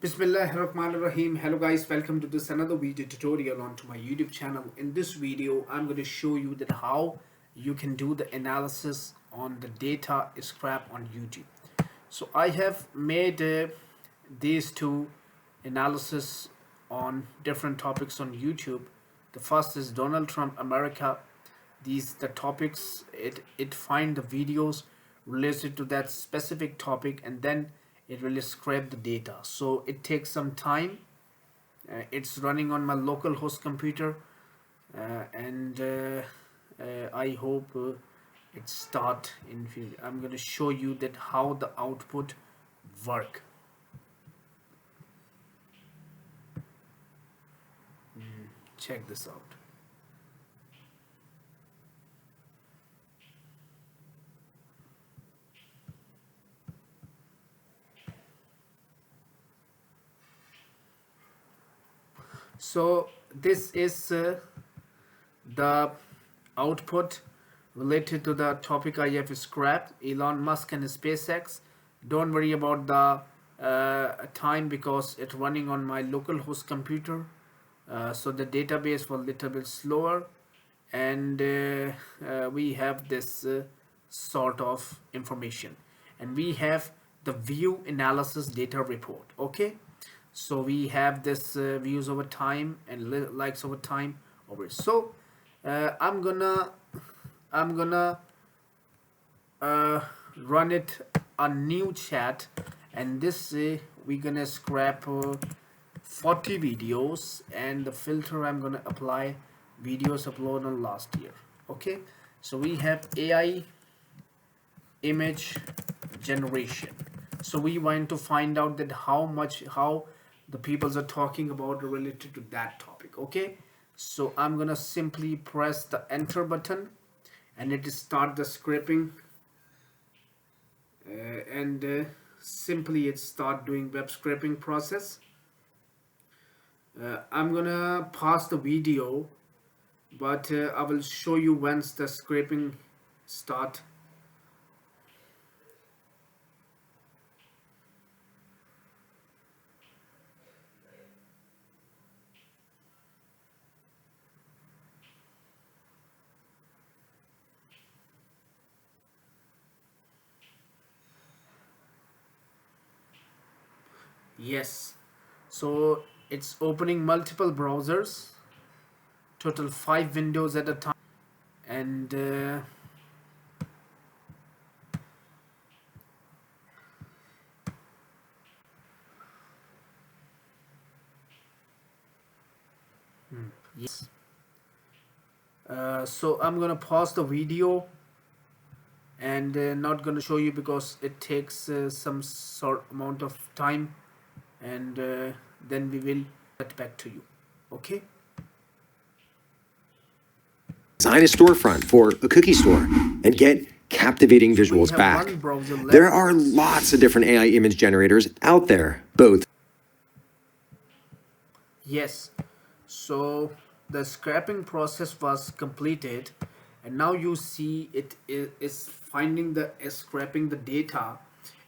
Bismillahirrahmanirrahim. Hello guys, welcome to this another video tutorial onto my YouTube channel. In this video, I'm going to show you that how you can do the analysis on the data scrap on YouTube. So I have made these two analysis on different topics on YouTube. The first is Donald Trump America. These the topics, it find the videos related to that specific topic, and then it will scrape the data. So it takes some time. It's running on my local host computer, and I hope it start in few. I'm going to show you that how the output work. Check this out. So this is the output related to the topic I have scrapped, Elon Musk and SpaceX. Don't worry about the time because it's running on my local host computer. So the database was a little bit slower, and we have this sort of information, and we have the view analysis data report. Okay, so we have this views over time and likes over time over. So I'm gonna run it a new chat, and this we're gonna scrap 40 videos, and the filter I'm gonna apply videos uploaded on last year. Okay, so we have AI image generation. So we want to find out that how the peoples are talking about related to that topic. Okay, so I'm gonna simply press the enter button, and it start the scraping, and simply it start doing web scraping process. I'm gonna pause the video, but I will show you once the scraping start. Yes, so it's opening multiple browsers, total 5 windows at a time, and yes. So I'm gonna pause the video, and not gonna show you because it takes some sort amount of time, and then we will get back to you. Okay. Design a storefront for a cookie store and get captivating visuals back. There are lots of different AI image generators out there, both. Yes, so the scraping process was completed, and now you see it is finding the scraping the data,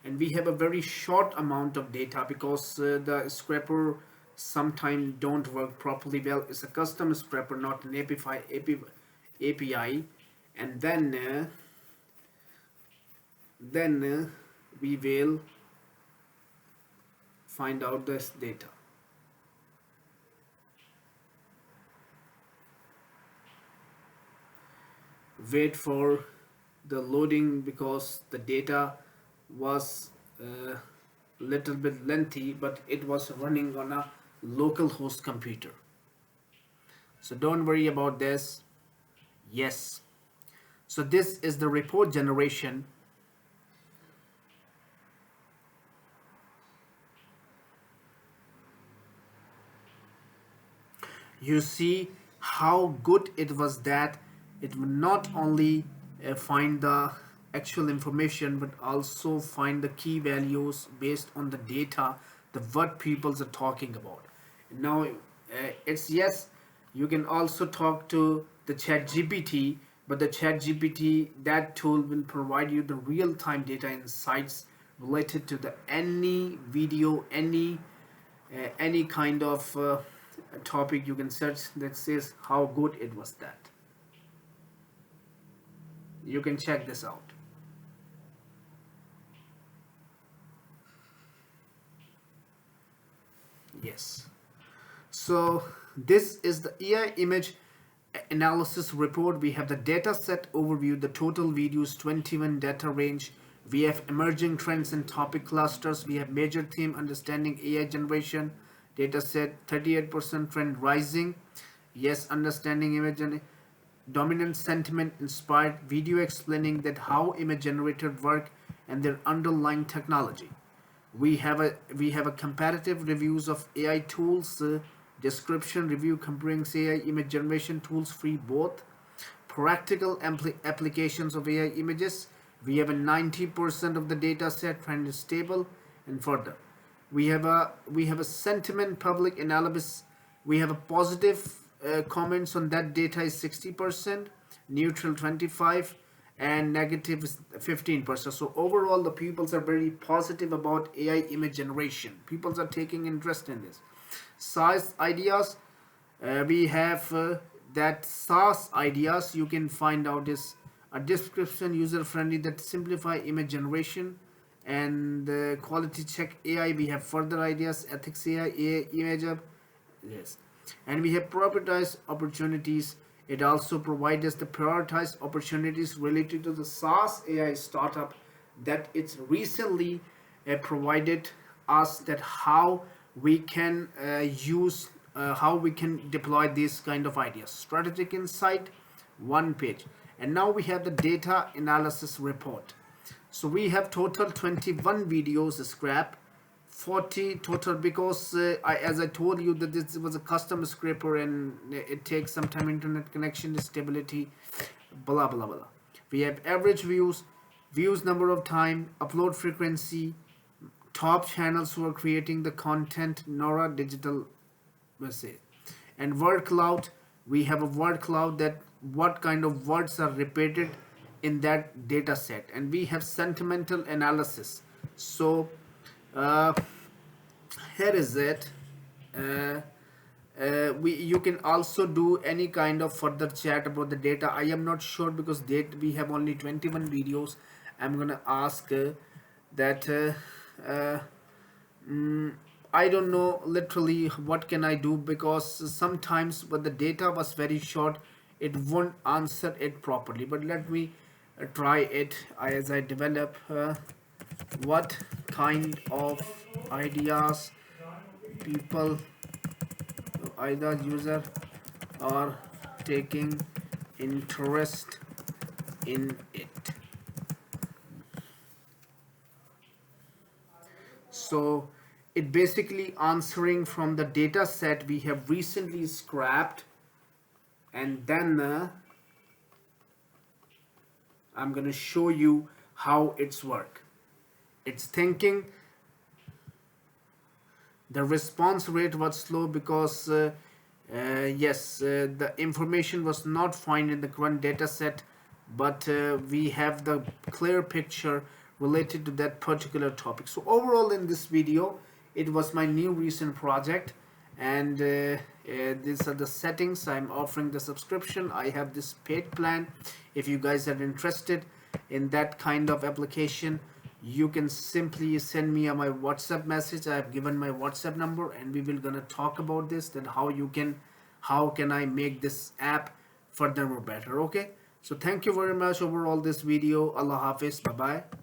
and we have a very short amount of data because the scraper sometimes don't work properly well. It's a custom scraper, not an API, and then we will find out this data. Wait for the loading because the data was little bit lengthy, but it was running on a local host computer, so don't worry about this. Yes, so this is the report generation. You see how good it was, that it would not only find the actual information but also find the key values based on the data, the what peoples are talking about. Now it's yes, you can also talk to the chat GPT, but the chat GPT, that tool will provide you the real-time data insights related to the any video, any any kind of topic you can search that says how good it was. That you can check this out. Yes. So this is the AI image analysis report. We have the data set overview, the total videos, 21 data range. We have emerging trends and topic clusters. We have major theme understanding AI generation data set, 38% trend rising. Yes, understanding image and dominant sentiment inspired video explaining that how image generator work and their underlying technology. We have a comparative reviews of AI tools, description review comparing AI image generation tools, free both practical applications of AI images. We have a 90% of the data set trend is stable. And further, we have a sentiment public analysis. We have a positive comments on that data is 60%, neutral 25, and negative is 15%. So overall the peoples are very positive about AI image generation. Peoples are taking interest in this. Size ideas, we have that SaaS ideas you can find out is a description user friendly that simplify image generation, and quality check AI. We have further ideas, ethics AI image up. Yes, and we have prioritized opportunities. It also provides us the prioritized opportunities related to the SaaS AI startup that it's recently provided us, that how we can use how we can deploy these kind of ideas. Strategic insight, one page. And now we have the data analysis report. So we have total 21 videos scrap, 40 total, because as I told you that this was a custom scraper and it takes some time, internet connection stability, blah blah blah. We have average views number of time, upload frequency, top channels who are creating the content, Nora Digital, let's say, and word cloud. We have a word cloud, that what kind of words are repeated in that data set, and we have sentimental analysis. So uh, here is it. uh, we you can also do any kind of further chat about the data. I am not sure because we have only 21 videos. I'm gonna ask that uh, mm, I don't know literally what can I do, because sometimes when the data was very short it won't answer it properly. But let me try it as I develop what kind of ideas people, either user, are taking interest in it. So it basically answering from the data set we have recently scrapped, and then I'm going to show you how it's work. It's thinking. The response rate was slow because yes, the information was not found in the current data set, but we have the clear picture related to that particular topic. So overall in this video, it was my new recent project, and these are the settings. I'm offering the subscription. I have this paid plan. If you guys are interested in that kind of application, you can simply send me my WhatsApp message. I have given my WhatsApp number, and we will gonna talk about this, that how can I make this app furthermore better. Okay, so thank you very much overall this video. Allah Hafiz, bye bye.